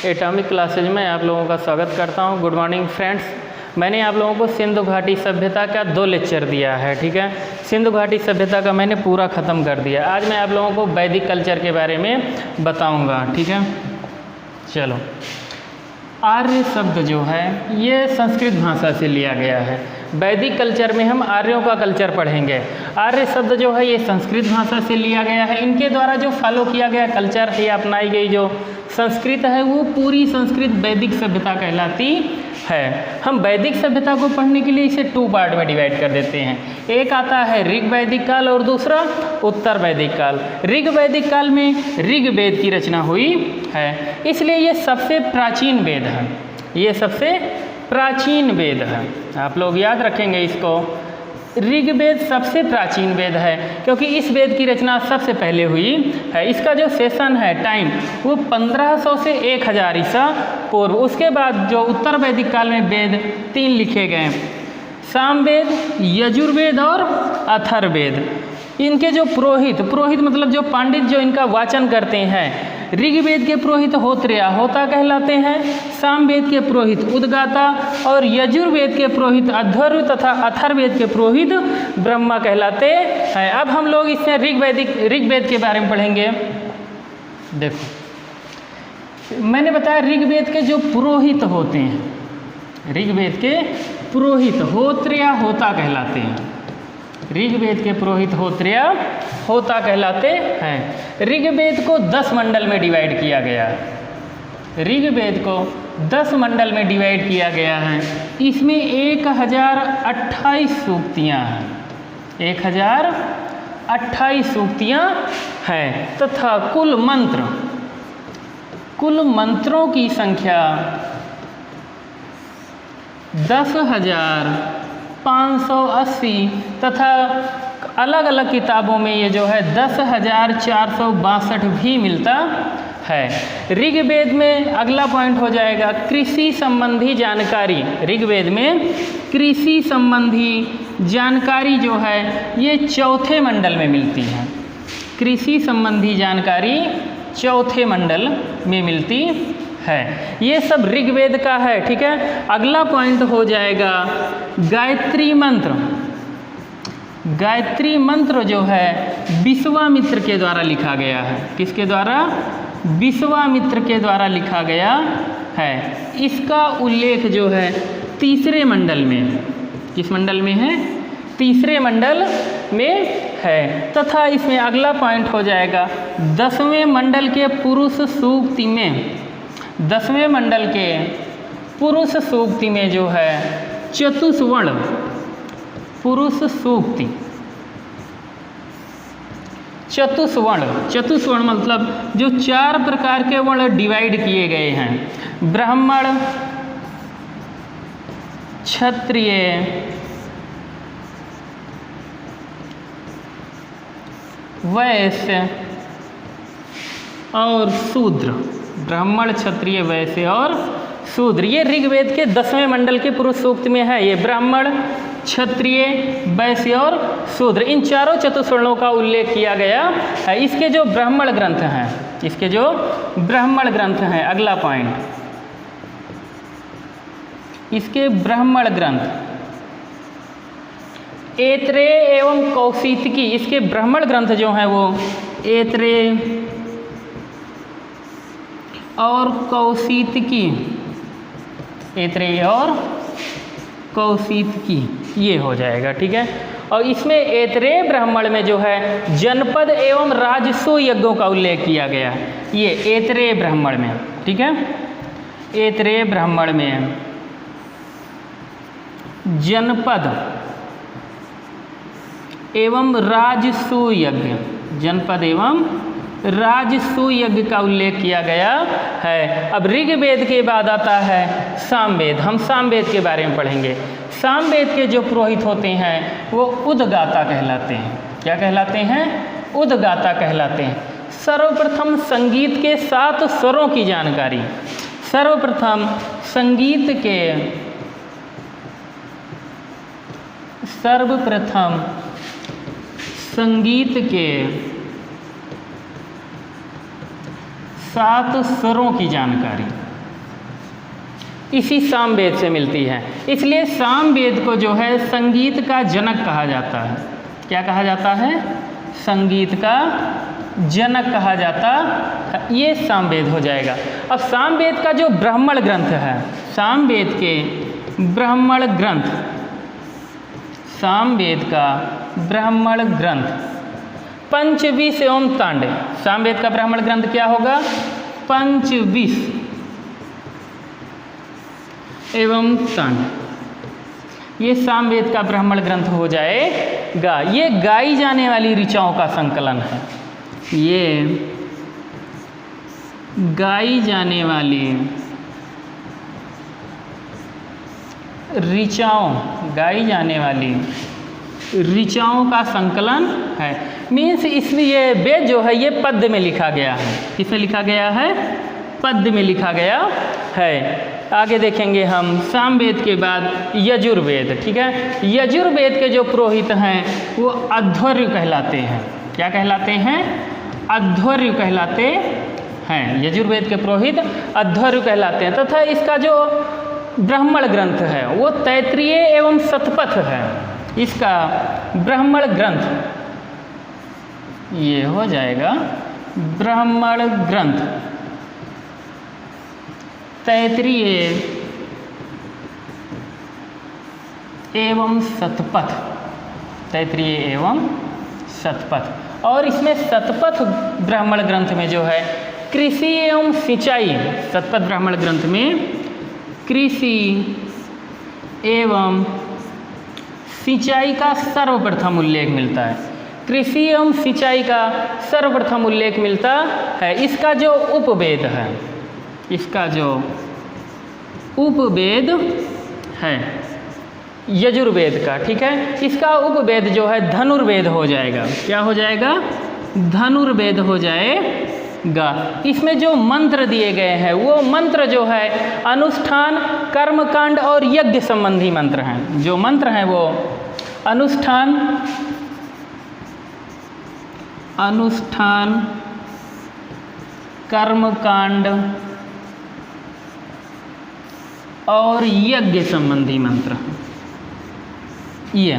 Atomic classes में आप लोगों का स्वागत करता हूं। Good morning friends. मैंने आप लोगों को सिंधु घाटी सभ्यता का 2 लेक्चर दिया है, ठीक है। सिंधु घाटी सभ्यता का मैंने पूरा ख़त्म कर दिया। आज मैं आप लोगों को वैदिक कल्चर के बारे में बताऊंगा, ठीक है। चलो, आर्य शब्द जो है ये संस्कृत भाषा से लिया गया है। वैदिक कल्चर में हम आर्यों का कल्चर पढ़ेंगे। आर्य शब्द जो है ये संस्कृत भाषा से लिया गया है। इनके द्वारा जो फॉलो किया गया कल्चर है, अपनाई गई जो संस्कृत है, वो पूरी संस्कृत वैदिक सभ्यता कहलाती है। हम वैदिक सभ्यता को पढ़ने के लिए इसे 2 पार्ट में डिवाइड कर देते हैं। एक आता है ऋग वैदिक काल और दूसरा उत्तर वैदिक काल। ऋग वैदिक काल में ऋग्वेद की रचना हुई है, इसलिए ये सबसे प्राचीन वेद है। ये सबसे प्राचीन वेद है, आप लोग याद रखेंगे इसको। ऋग्वेद सबसे प्राचीन वेद है क्योंकि इस वेद की रचना सबसे पहले हुई है। इसका जो सेशन है टाइम वो 1500 से 1000 ईसा पूर्व। उसके बाद जो उत्तर वैदिक काल में वेद 3 लिखे गए, सामवेद, यजुर्वेद और अथर्ववेद। इनके जो पुरोहित मतलब जो पंडित जो इनका वाचन करते हैं, ऋग्वेद के पुरोहित होता कहलाते हैं, सामवेद के पुरोहित उद्गाता और यजुर्वेद के पुरोहित अध्वर्यु तथा अथर्ववेद के पुरोहित ब्रह्मा कहलाते हैं। अब हम लोग इसमें ऋग्वेद के बारे में पढ़ेंगे। देखो, मैंने बताया ऋग्वेद के जो पुरोहित होते हैं, ऋग्वेद के पुरोहित होता कहलाते हैं। ऋग्वेद के पुरोहित होता कहलाते हैं। ऋग्वेद को 10 मंडल में डिवाइड किया गया है। ऋग्वेद को 10 मंडल में डिवाइड किया गया है। इसमें 1028 सूक्तियाँ हैं। 1028 सूक्तियाँ हैं तथा कुल मंत्रों की संख्या 10,580 तथा अलग अलग किताबों में ये जो है 10,462 भी मिलता है। ऋग्वेद में अगला पॉइंट हो जाएगा कृषि संबंधी जानकारी। ऋग्वेद में कृषि संबंधी जानकारी जो है ये 4थे मंडल में मिलती है। कृषि संबंधी जानकारी 4थे मंडल में मिलती है। ये सब ऋग्वेद का है, ठीक है। अगला पॉइंट हो जाएगा गायत्री मंत्र। गायत्री मंत्र जो है विश्वामित्र के द्वारा लिखा गया है। किसके द्वारा? विश्वामित्र के द्वारा लिखा गया है। इसका उल्लेख जो है 3रे मंडल में, किस मंडल में है? 3रे मंडल में है। तथा इसमें अगला पॉइंट हो जाएगा 10वें मंडल के पुरुष सूक्ति में, 10वें मंडल के पुरुष सूक्ति में जो है चतुस्वर्ण पुरुष सूक्ति। चतुस्वर्ण मतलब जो 4 प्रकार के वर्ण डिवाइड किए गए हैं, ब्राह्मण, क्षत्रिय, वैश्य और शूद्र। ब्राह्मण, क्षत्रिय, वैश्य और शूद्र, ये ऋग्वेद के 10वें मंडल के पुरुष सूक्त में है। ये ब्राह्मण, क्षत्रिय, वैश्य और शूद्र, इन 4 चतुस्वर्णों का उल्लेख किया गया है। इसके जो ब्राह्मण ग्रंथ हैं, अगला पॉइंट, इसके ब्राह्मण ग्रंथ ऐत्रेय एवं कौशितकी। इसके ब्राह्मण ग्रंथ जो हैं वो ऐत्रेय और कौशितकी, ऐत्रेय और कौशितकी, ये हो जाएगा, ठीक है। और इसमें ऐत्रेय ब्राह्मण में जो है जनपद एवं राजस्व यज्ञों का उल्लेख किया गया है। ये ऐत्रेय ब्राह्मण में, ठीक है। ऐत्रेय ब्राह्मण में जनपद एवं राजस्व यज्ञ, जनपद एवं राजस्व यज्ञ का उल्लेख किया गया है। अब ऋग्वेद के बाद आता है सामवेद। हम सामवेद के बारे में पढ़ेंगे। सामवेद के जो पुरोहित होते हैं वो उद्गाता कहलाते हैं। क्या कहलाते हैं? उद्गाता कहलाते हैं। सर्वप्रथम संगीत के 7 स्वरों की जानकारी, सर्वप्रथम संगीत के 7 स्वरों की जानकारी, इसी सामवेद से मिलती है। इसलिए सामवेद को जो है संगीत का जनक कहा जाता है। क्या कहा जाता है? संगीत का जनक कहा जाता, ये सामवेद हो जाएगा। अब सामवेद का जो ब्राह्मण ग्रंथ है, सामवेद के ब्राह्मण ग्रंथ, सामवेद का ब्राह्मण ग्रंथ पंचविश एवं तांडे। सामवेद का ब्राह्मण ग्रंथ क्या होगा? पंचविश एवं तांडे, ये सामवेद का ब्राह्मण ग्रंथ हो जाएगा। ये गाई जाने वाली ऋचाओं का संकलन है। ये गाई जाने वाली ऋचाओं, गाई जाने वाली ऋचाओं का संकलन है। मीन्स इसलिए वेद जो है ये पद्य में लिखा गया है। किसमें लिखा गया है? पद्य में लिखा गया है। आगे देखेंगे हम सामवेद के बाद यजुर्वेद। ठीक है, यजुर्वेद के जो पुरोहित हैं वो अध्वर्यु कहलाते हैं। क्या कहलाते हैं? अध्वर्यु कहलाते हैं। यजुर्वेद के पुरोहित अध्वर्यु कहलाते हैं। तथा इसका जो ब्राह्मण ग्रंथ है वो तैत्तिरीय एवं शतपथ है। इसका ब्राह्मण ग्रंथ ये हो जाएगा ब्राह्मण ग्रंथ तैत्तिरीय एवं शतपथ, तैत्तिरीय एवं शतपथ। और इसमें शतपथ ब्राह्मण ग्रंथ में जो है कृषि एवं सिंचाई, शतपथ ब्राह्मण ग्रंथ में कृषि एवं सिंचाई का सर्वप्रथम उल्लेख मिलता है। कृषि एवं सिंचाई का सर्वप्रथम उल्लेख मिलता है। इसका जो उपवेद है, इसका जो उपवेद है यजुर्वेद का, ठीक है, इसका उपवेद जो है धनुर्वेद हो जाएगा। क्या हो जाएगा? धनुर्वेद हो जाएगा। इसमें जो मंत्र दिए गए हैं वो मंत्र जो है अनुष्ठान, कर्मकांड और यज्ञ संबंधी मंत्र हैं। जो मंत्र हैं वो अनुष्ठान, कर्मकांड और यज्ञ संबंधी मंत्र। ये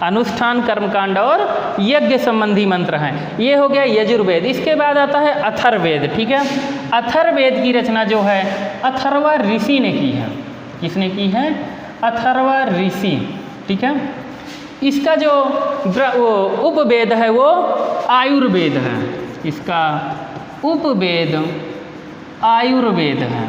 अनुष्ठान, कर्मकांड और यज्ञ संबंधी मंत्र हैं। ये हो गया यजुर्वेद। इसके बाद आता है अथर्ववेद। ठीक है, अथर्ववेद की रचना जो है अथर्वा ऋषि ने की है। किसने की है? अथर्वा ऋषि। ठीक है, इसका जो उपवेद है वो आयुर्वेद है। इसका उपवेद आयुर्वेद है।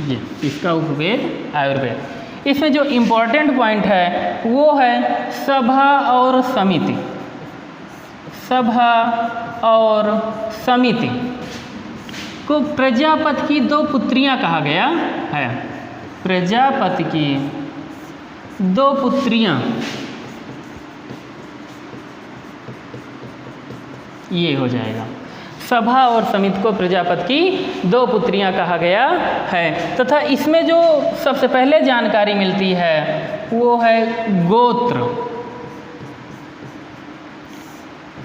ये इसका उपवेद आयुर्वेद। इसमें जो इम्पोर्टेंट पॉइंट है वो है सभा और समिति। सभा और समिति को प्रजापति की दो पुत्रियां कहा गया है। प्रजापति की दो पुत्रियां, ये हो जाएगा। सभा और समिति को प्रजापति की दो पुत्रियां कहा गया है। तथा इसमें जो सबसे पहले जानकारी मिलती है वो है गोत्र,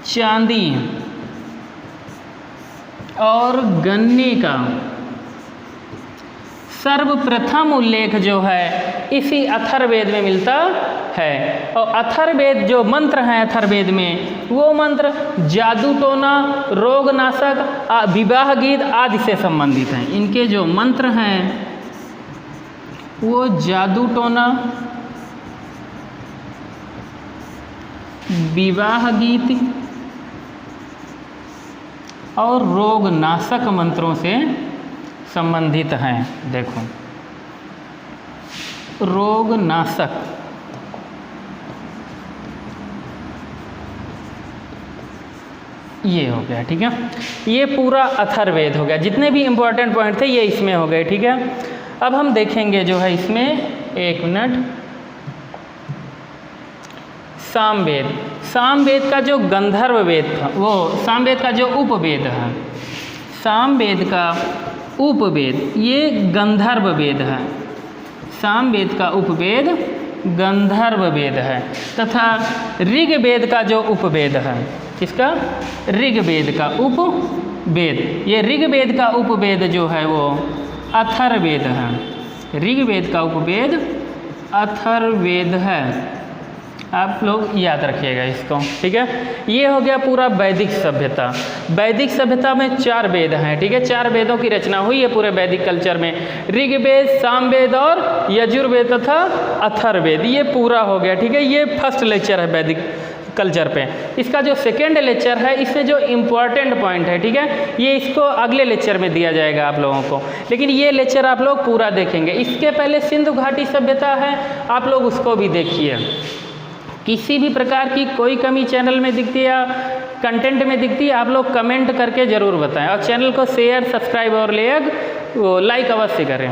चांदी और गन्ने का सर्वप्रथम उल्लेख जो है इसी अथर्ववेद में मिलता है। और अथर्ववेद जो मंत्र हैं अथर्ववेद में वो मंत्र जादू टोना, रोगनाशक, विवाह गीत आदि से संबंधित हैं। इनके जो मंत्र हैं वो जादू टोना, विवाह गीत और रोगनाशक मंत्रों से संबंधित हैं। देखो, रोगनाशक, ये हो गया। ठीक है, ये पूरा अथर्ववेद हो गया। जितने भी इम्पोर्टेंट पॉइंट थे ये इसमें हो गए। ठीक है, अब हम देखेंगे जो है इसमें, एक मिनट, सामवेद। सामवेद का जो गंधर्व वेद था वो सामवेद का जो उपवेद है, सामवेद का उपवेद ये गंधर्व वेद है। सामवेद का उपवेद गंधर्व वेद है। तथा ऋग्वेद का जो उपवेद है, किसका? ऋग्वेद का उपवेद। ये ऋग्वेद का उपवेद जो है वो अथर्ववेद है। ऋग्वेद का उपवेद अथर्ववेद है। आप लोग याद रखिएगा इसको, ठीक है। ये हो गया पूरा वैदिक सभ्यता। वैदिक सभ्यता में 4 वेद हैं, ठीक है। 4 वेदों की रचना हुई है पूरे वैदिक कल्चर में, ऋग्वेद, सामवेद और यजुर्वेद तथा अथर्ववेद। ये पूरा हो गया, ठीक है। ये फर्स्ट लेक्चर है वैदिक कल्चर पे। इसका जो सेकेंड लेक्चर है, इसमें जो इम्पोर्टेंट पॉइंट है, ठीक है, ये इसको अगले लेक्चर में दिया जाएगा आप लोगों को, लेकिन ये लेक्चर आप लोग पूरा देखेंगे। इसके पहले सिंधु घाटी सभ्यता है, आप लोग उसको भी देखिए। किसी भी प्रकार की कोई कमी चैनल में दिखती है या कंटेंट में दिखती है, आप लोग कमेंट करके ज़रूर बताएं, और चैनल को शेयर, सब्सक्राइब और लाइक अवश्य करें।